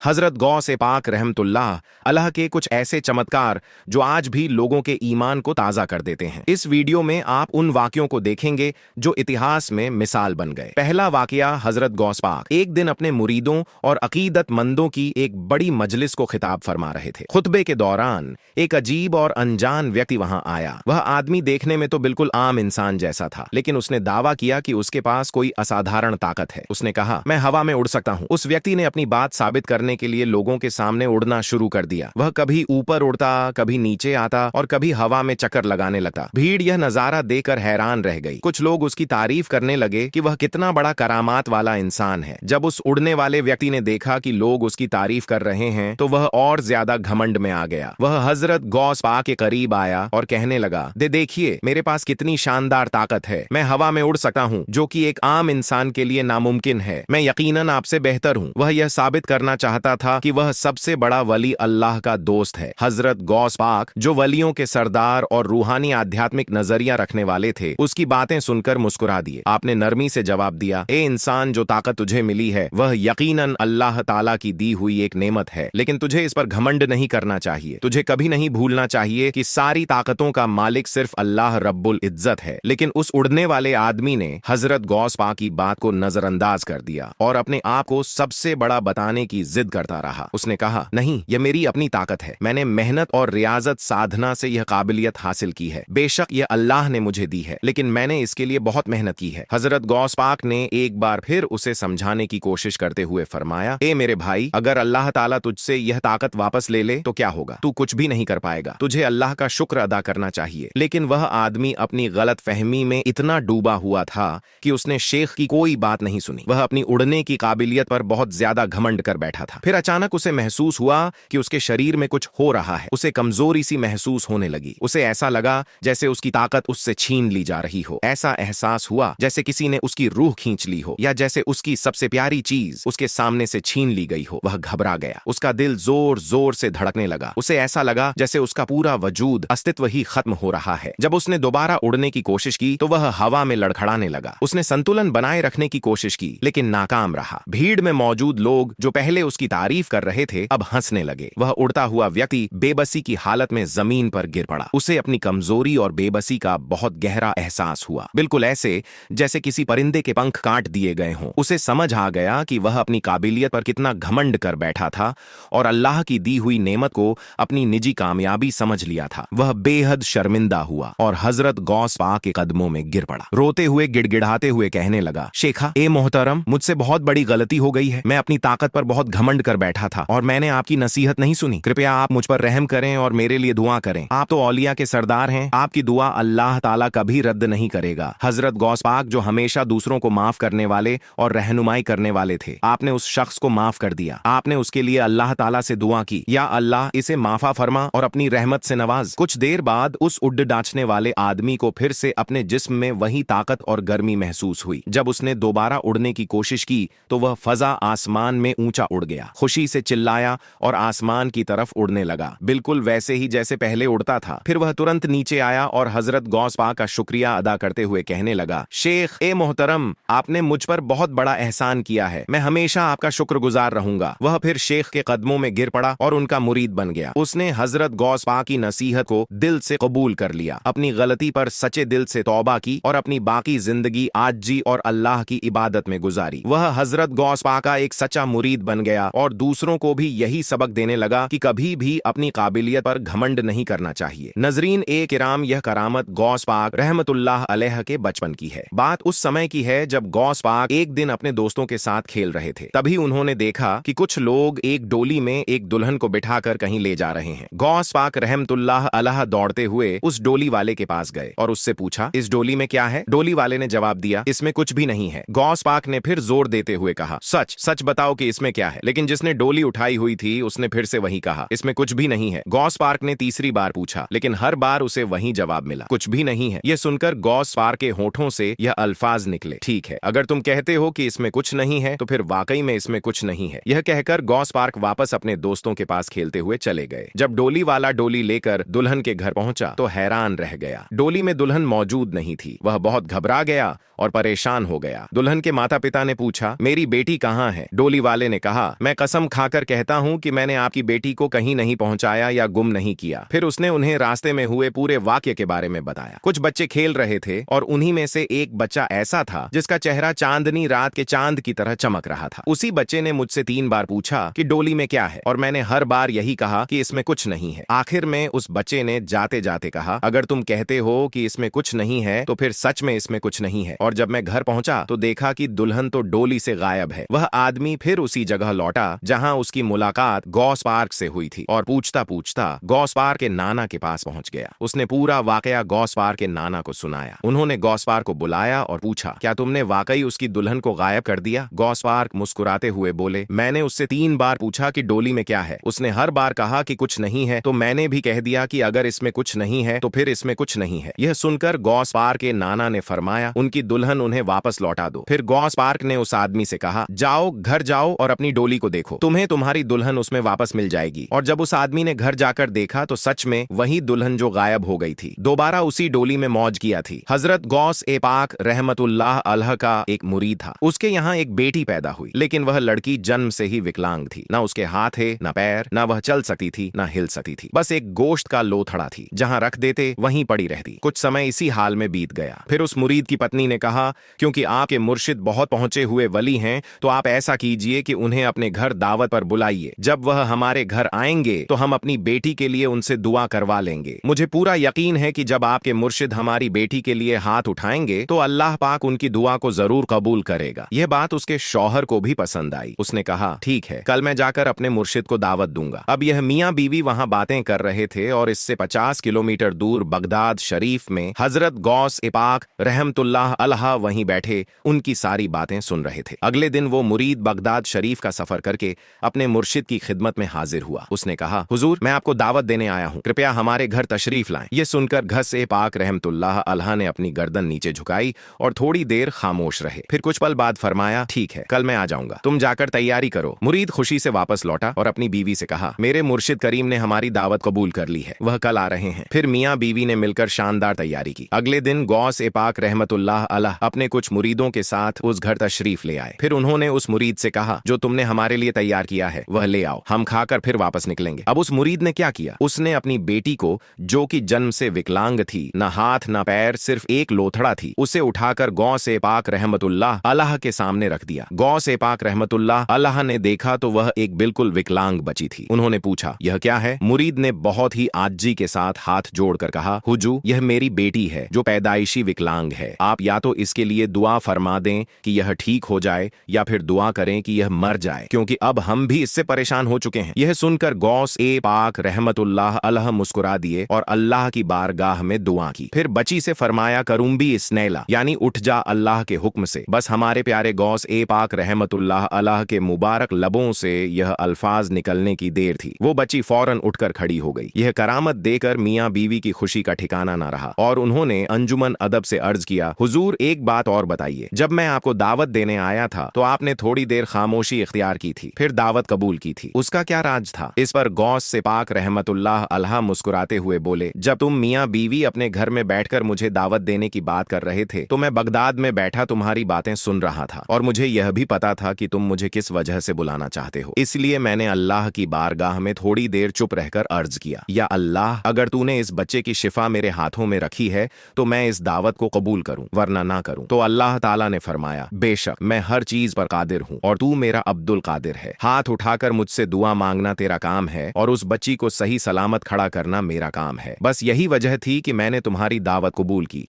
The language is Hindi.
हजरत गौस पाक रहमतुल्लाह अल्लाह के कुछ ऐसे चमत्कार जो आज भी लोगों के ईमान को ताज़ा कर देते हैं। इस वीडियो में आप उन वाक़यों को देखेंगे जो इतिहास में मिसाल बन गए। पहला वाक़या हजरत गौस पाक एक दिन अपने मुरीदों और अकीदतमंदों की एक बड़ी मजलिस को खिताब फरमा रहे थे। खुतबे के दौरान एक अजीब और अनजान व्यक्ति वहां आया। वह आदमी देखने में तो बिल्कुल आम इंसान जैसा था, लेकिन उसने दावा किया कि उसके पास कोई असाधारण ताकत है। उसने कहा, मैं हवा में उड़ सकता हूं। उस व्यक्ति ने अपनी बात साबित करने के लिए लोगों के सामने उड़ना शुरू कर दिया। वह कभी ऊपर उड़ता, कभी नीचे आता और कभी हवा में चक्कर लगाने लगता। भीड़ यह नजारा देखकर हैरान रह गई। कुछ लोग उसकी तारीफ करने लगे कि वह कितना बड़ा करामात वाला इंसान है। जब उस उड़ने वाले व्यक्ति ने देखा कि लोग उसकी तारीफ कर रहे हैं तो वह और ज्यादा घमंड में आ गया। वह हजरत गौस पाक के करीब आया और कहने लगा, देखिए मेरे पास कितनी शानदार ताकत है। मैं हवा में उड़ सकता हूँ, जो कि एक आम इंसान के लिए नामुमकिन है। मैं यकीनन आपसे बेहतर हूँ। वह यह साबित करना चाहता था कि वह सबसे बड़ा वली अल्लाह का दोस्त है। हजरत गौस पाक, जो वलियों के सरदार और रूहानी आध्यात्मिक नजरिया रखने वाले थे, उसकी बातें सुनकर मुस्कुरा दिए। आपने नरमी से जवाब दिया, ए इंसान, जो ताकत तुझे मिली है वह यकीनन अल्लाह ताला की दी हुई एक नेमत है, लेकिन तुझे इस पर घमंड नहीं करना चाहिए। तुझे कभी नहीं भूलना चाहिए कि सारी ताकतों का मालिक सिर्फ अल्लाह रब्बुल इज्जत है। लेकिन उस उड़ने वाले आदमी ने हजरत गौस पाक की बात को नजरअंदाज कर दिया और अपने आप को सबसे बड़ा बताने की जिद करता रहा। उसने कहा, नहीं, यह मेरी अपनी ताकत है। मैंने मेहनत और रियाजत साधना से यह काबिलियत हासिल की है। बेशक यह अल्लाह ने मुझे दी है, लेकिन मैंने इसके लिए बहुत मेहनत की है। हजरत गौस पाक ने एक बार फिर उसे समझाने की कोशिश करते हुए फरमाया, ए मेरे भाई, अगर अल्लाह ताला तुझसे यह ताकत वापस ले ले तो क्या होगा? तू कुछ भी नहीं कर पाएगा। तुझे अल्लाह का शुक्र अदा करना चाहिए। लेकिन वह आदमी अपनी गलत फहमी में इतना डूबा हुआ था कि उसने शेख की कोई बात नहीं सुनी। वह अपनी उड़ने की काबिलियत पर बहुत ज्यादा घमंड कर बैठा था। फिर अचानक उसे महसूस हुआ कि उसके शरीर में कुछ हो रहा है। उसे कमजोरी सी महसूस होने लगी। उसे ऐसा लगा जैसे उसकी ताकत उससे छीन ली जा रही हो। ऐसा एहसास हुआ जैसे किसी ने उसकी रूह खींच ली हो, या जैसे उसकी सबसे प्यारी चीज उसके सामने से छीन ली गई हो। वह घबरा गया। उसका दिल जोर जोर से धड़कने लगा। उसे ऐसा लगा जैसे उसका पूरा वजूद, अस्तित्व ही खत्म हो रहा है। जब उसने दोबारा उड़ने की कोशिश की तो वह हवा में लड़खड़ाने लगा। उसने संतुलन बनाए रखने की कोशिश की, लेकिन नाकाम रहा। भीड़ में मौजूद लोग जो पहले उसकी तारीफ कर रहे थे अब हंसने लगे। वह उड़ता हुआ व्यक्ति बेबसी की हालत में जमीन पर गिर पड़ा। उसे अपनी कमजोरी और बेबसी का बहुत गहरा एहसास हुआ, बिल्कुल ऐसे जैसे किसी परिंदे के पंख काट दिए गए हों। उसे समझ आ गया कि वह अपनी काबिलियत पर कितना घमंड कर बैठा था और अल्लाह की दी हुई नेमत को अपनी निजी कामयाबी समझ लिया था। वह बेहद शर्मिंदा हुआ और हजरत गौस पाक के कदमों में गिर पड़ा। रोते हुए, गिड़गिड़ाते हुए कहने लगा, शेखा, ए मोहतरम, मुझसे बहुत बड़ी गलती हो गई है। मैं अपनी ताकत पर बहुत घमंड कर बैठा था और मैंने आपकी नसीहत नहीं सुनी। कृपया आप मुझ पर रहम करें और मेरे लिए दुआ करें। आप तो औलिया के सरदार हैं। आपकी दुआ अल्लाह ताला कभी रद्द नहीं करेगा। हजरत गौस पाक, जो हमेशा दूसरों को माफ करने वाले और रहनुमाई करने वाले थे, आपने उस शख्स को माफ कर दिया। आपने उसके लिए अल्लाह ताला से दुआ की, या अल्लाह इसे माफा फरमा और अपनी रहमत से नवाज। कुछ देर बाद उस उड्ड डांचने वाले आदमी को फिर से अपने जिस्म में वही ताकत और गर्मी महसूस हुई। जब उसने दोबारा उड़ने की कोशिश की तो वह फजा आसमान में ऊंचा उड़ गया। खुशी से चिल्लाया और आसमान की तरफ उड़ने लगा, बिल्कुल वैसे ही जैसे पहले उड़ता था। फिर वह तुरंत नीचे आया और हजरत गौस पाक का शुक्रिया अदा करते हुए कहने लगा, शेख, ए मोहतरम, आपने मुझ पर बहुत बड़ा एहसान किया है। मैं हमेशा आपका शुक्रगुजार रहूंगा। वह फिर शेख के कदमों में गिर पड़ा और उनका मुरीद बन गया। उसने हजरत गौस पाक की नसीहत को दिल से कबूल कर लिया, अपनी गलती पर सच्चे दिल से तौबा की और अपनी बाकी जिंदगी आजी और अल्लाह की इबादत में गुजारी। वह हजरत गौस पाक का एक सच्चा मुरीद बन गया और दूसरों को भी यही सबक देने लगा कि कभी भी अपनी काबिलियत पर घमंड नहीं करना चाहिए। नजरीन ए किराम, यह करामत गौस पाक रहमतुल्लाह अलैह के बचपन की है। बात उस समय की है जब गौस पाक एक दिन अपने दोस्तों के साथ खेल रहे थे। तभी उन्होंने देखा कि कुछ लोग एक डोली में एक दुल्हन को बिठाकर कहीं ले जा रहे हैं। गौस पाक रहमतुल्लाह अलैह दौड़ते हुए उस डोली वाले के पास गए और उससे पूछा, इस डोली में क्या है? डोली वाले ने जवाब दिया, इसमें कुछ भी नहीं है। गौस पाक ने फिर जोर देते हुए कहा, सच सच बताओ कि इसमें क्या है? लेकिन जिसने डोली उठाई हुई थी उसने फिर से वही कहा, इसमें कुछ भी नहीं है। गौस पाक ने तीसरी बार पूछा, लेकिन हर बार उसे वही जवाब मिला, कुछ भी नहीं है। यह सुनकर गौस पाक के होठों से यह अल्फाज निकले, ठीक है, अगर तुम कहते हो कि इसमें कुछ नहीं है तो फिर वाकई में इसमें कुछ नहीं है। यह कहकर गौस पाक वापस अपने दोस्तों के पास खेलते हुए चले गए। जब डोली वाला डोली लेकर दुल्हन के घर पहुंचा तो हैरान रह गया। डोली में दुल्हन मौजूद नहीं थी। वह बहुत घबरा गया और परेशान हो गया। दुल्हन के माता पिता ने पूछा, मेरी बेटी कहाँ है? डोली वाले ने कहा, मैं कसम खाकर कहता हूँ कि मैंने आपकी बेटी को कहीं नहीं पहुंचाया या गुम नहीं किया। फिर उसने उन्हें रास्ते में हुए पूरे वाक्य के बारे में बताया। कुछ बच्चे खेल रहे थे और उन्हीं में से एक बच्चा ऐसा था जिसका चेहरा चांदनी रात के चांद की तरह चमक रहा था। उसी बच्चे ने मुझसे 3 बार पूछा कि डोली में क्या है, और मैंने हर बार यही कहा कि इसमें कुछ नहीं है। आखिर में उस बच्चे ने जाते जाते कहा, अगर तुम कहते हो कि इसमें कुछ नहीं है तो फिर सच में इसमें कुछ नहीं है। और जब मैं घर पहुंचा तो देखा कि दुल्हन तो डोली से गायब है। वह आदमी फिर उसी जगह लौटा जहां उसकी मुलाकात गॉस पार्क से हुई थी और पूछता पूछता गॉस पार्क के नाना के पास पहुंच गया। उसने पूरा वाकया गॉस पार्क के नाना को सुनाया। उन्होंने गॉस पार्क को बुलाया और पूछा, क्या तुमने वाकई उसकी दुल्हन को गायब कर दिया? गॉस पार्क मुस्कुराते हुए बोले, मैंने उससे 3 बार पूछा कि डोली में क्या है। उसने हर बार कहा कि कुछ नहीं है, तो मैंने भी कह दिया कि अगर इसमें कुछ नहीं है तो फिर इसमें कुछ नहीं है। यह सुनकर गॉस पार्क के नाना ने फरमाया, उनकी दुल्हन उन्हें वापस लौटा दो। फिर गॉस पार्क ने उस आदमी से कहा, जाओ घर जाओ और अपनी डोली को देखो, तुम्हें तुम्हारी दुल्हन उसमें वापस मिल जाएगी। और जब उस आदमी ने घर जाकर देखा तो सच में वही दुल्हन जो गायब हो गई थी दोबारा उसी डोली में मौज किया थी। हजरत गौस ए पाक रहमतुल्लाह अलैह का एक मुरीद था। उसके यहाँ एक बेटी पैदा हुई, लेकिन वह लड़की जन्म से ही विकलांग थी। न उसके हाथ थे, न पैर, न वह चल सकती थी, न हिल सकती थी। बस एक गोश्त का लोथड़ा थी, जहाँ रख देते वहीं पड़ी रहती। कुछ समय इसी हाल में बीत गया। फिर उस मुरीद की पत्नी ने कहा, क्योंकि आपके मुर्शिद बहुत पहुंचे हुए वली हैं तो आप ऐसा कीजिए कि उन्हें अपने घर दावत पर बुलाइए। जब वह हमारे घर आएंगे तो हम अपनी बेटी के लिए उनसे दुआ करवा लेंगे। मुझे पूरा यकीन है कि जब आपके मुर्शिद हमारी बेटी के लिए हाथ उठाएंगे तो अल्लाह पाक उनकी दुआ को जरूर कबूल करेगा। यह बात उसके शौहर को भी पसंद आई। उसने कहा, ठीक है, कल मैं जाकर अपने मुर्शिद को दावत दूंगा। अब यह मियाँ बीवी वहां बातें कर रहे थे और इससे 50 किलोमीटर दूर बगदाद शरीफ में हजरत गौस ए पाक रहमतुल्लाह अलैह वहीं बैठे उनकी सारी बातें सुन रहे थे। अगले दिन वो मुरीद बगदाद शरीफ का सफर करके अपने मुर्शिद की खिदमत में हाजिर हुआ। उसने कहा, हुजूर, मैं आपको दावत देने आया हूँ, कृपया हमारे घर तशरीफ लाएं। यह सुनकर घस ए पाक रहमतुल्लाह अलैह ने अपनी गर्दन नीचे झुकाई और थोड़ी देर खामोश रहे। फिर कुछ पल बाद फरमाया, ठीक है, कल मैं आ जाऊंगा, तुम जाकर तैयारी करो। मुरीद खुशी से वापस लौटा और अपनी बीवी से कहा, मेरे मुर्शिद करीम ने हमारी दावत कबूल कर ली है, वह कल आ रहे हैं। फिर मियाँ बीवी ने मिलकर शानदार तैयारी की। अगले दिन गौस ए पाक रहमतुल्लाह अलैह अपने कुछ मुरीदों के साथ उस घर तशरीफ ले आए। फिर उन्होंने उस मुरीद से कहा, जो तुमने हमारे लिए तैयार किया है वह ले आओ, हम खाकर फिर वापस निकलेंगे। अब उस मुरीद ने क्या किया, उसने अपनी बेटी को, जो कि जन्म से विकलांग थी, न हाथ न पैर, सिर्फ एक लोथड़ा थी, उसे उठाकर गौस ए पाक रहमतुल्लाह अलैह के सामने रख दिया। गौस ए पाक रहमतुल्लाह अलैह ने देखा तो वह एक बिल्कुल विकलांग बची थी। उन्होंने पूछा, यह क्या है? मुरीद ने बहुत ही आजी के साथ हाथ जोड़कर कहा, हुजूर, यह मेरी बेटी है जो पैदाइशी विकलांग है। आप या तो इसके लिए दुआ फरमा दें कि यह ठीक हो जाए या फिर दुआ करें कि यह मर जाए, क्योंकि अब हम भी इससे परेशान हो चुके हैं। यह सुनकर गौस ए पाक रहमतुल्लाह अलैह मुस्कुरा दिए और अल्लाह की बारगाह में दुआ की। फिर बची से फरमाया, करूंबी इस्नैला, यानी उठ जा अल्लाह के हुक्म से। बस हमारे प्यारे गौस ए पाक रहमतुल्लाह अलैह के मुबारक लबों से यह अल्फाज निकलने की देर थी। वो बच्ची फौरन उठकर खड़ी हो गई। यह करामत देकर मियाँ बीवी की खुशी का ठिकाना न रहा और उन्होंने अंजुमन अदब से अर्ज किया, हुजूर, एक बात और बताइए, जब मैं आपको दावत देने आया था तो आपने थोड़ी देर खामोशी इख्तियार की थी, फिर दावत कबूल की थी, उसका क्या राज था? इस पर गौस से पाक रहमतुल्लाह अलैह मुस्कुराते हुए बोले, जब तुम मियाँ बीवी अपने घर में बैठकर मुझे दावत देने की बात कर रहे थे तो मैं बगदाद में बैठा तुम्हारी बातें सुन रहा था और मुझे यह भी पता था कि तुम मुझे किस वजह से बुलाना चाहते हो। इसलिए मैंने अल्लाह की बारगाह में थोड़ी देर चुप रहकर अर्ज किया, या अल्लाह, अगर तूने इस बच्चे की शिफा मेरे हाथों में रखी है तो मैं इस दावत को कबूल करूं, वरना ना करूं। तो अल्लाह ताला ने फरमाया, बेशक मैं हर चीज पर कादिर हूं और तू मेरा अब्दुल कादिर है। हाथ उठाकर मुझसे दुआ मांगना तेरा काम है और उस बच्ची को सही सलामत खड़ा करना मेरा काम है। बस यही वजह थी कि मैंने तुम्हारी दावत कबूल की।